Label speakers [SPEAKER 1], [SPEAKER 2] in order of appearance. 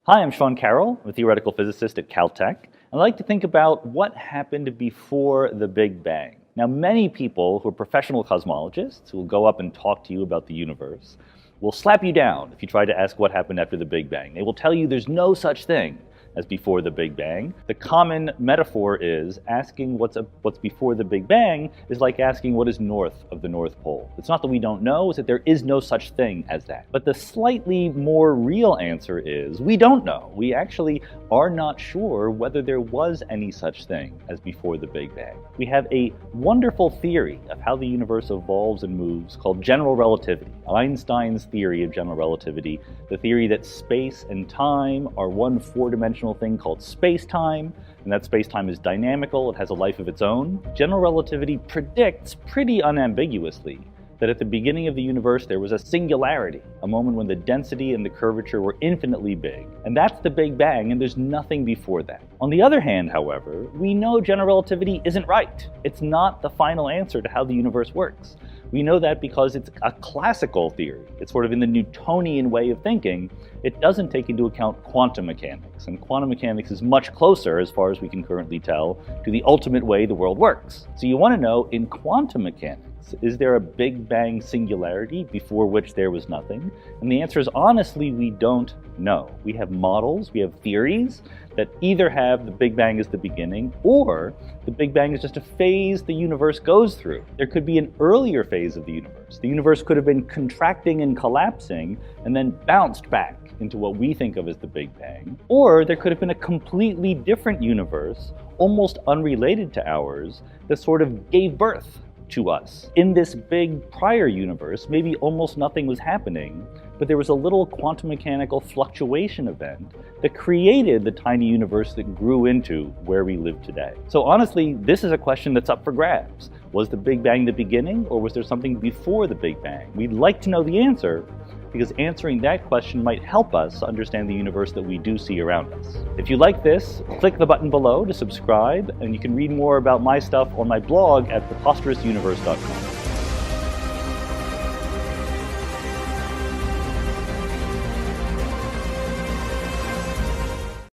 [SPEAKER 1] Hi, I'm Michael Carroll. I'm a theoretical physicist at Caltech. I'd like to think about what happened before the Big Bang. Now, many people who are professional cosmologists who will go up and talk to you about the universe will slap you down if you try to ask what happened after the Big Bang. They will tell you there's no such thing as before the Big Bang. The common metaphor is asking what's before the Big Bang is like asking what is north of the North Pole. It's not that we don't know, it's that there is no such thing as that. But the slightly more real answer is we don't know. We actually are not sure whether there was any such thing as before the Big Bang. We have a wonderful theory of how the universe evolves and moves called general relativity. Einstein's theory of general relativity, the theory that space and time are one four-dimensional thing called space-time, and that space-time is dynamical, it has a life of its own. General relativity predicts pretty unambiguously that at the beginning of the universe there was a singularity, a moment when the density and the curvature were infinitely big. And that's the Big Bang, and there's nothing before that. On the other hand, however, we know general relativity isn't right. It's not the final answer to how the universe works. We know that because it's a classical theory. It's sort of in the Newtonian way of thinking. It doesn't take into account quantum mechanics, and quantum mechanics is much closer, as far as we can currently tell, to the ultimate way the world works. So you want to know, in quantum mechanics, is there a Big Bang singularity before which there was nothing? And the answer is, honestly, we don't know. We have models, we have theories that either have the Big Bang as the beginning, or the Big Bang is just a phase the universe goes through. There could be an earlier phase of the universe. The universe could have been contracting and collapsing and then bounced back into what we think of as the Big Bang. Or there could have been a completely different universe, almost unrelated to ours, that sort of gave birth to us. In this big prior universe, maybe almost nothing was happening, but there was a little quantum mechanical fluctuation event that created the tiny universe that grew into where we live today. So honestly, this is a question that's up for grabs. Was the Big Bang the beginning, or was there something before the Big Bang? We'd like to know the answer, because answering that question might help us understand the universe that we do see around us. If you like this, click the button below to subscribe, and you can read more about my stuff on my blog at preposterousuniverse.com.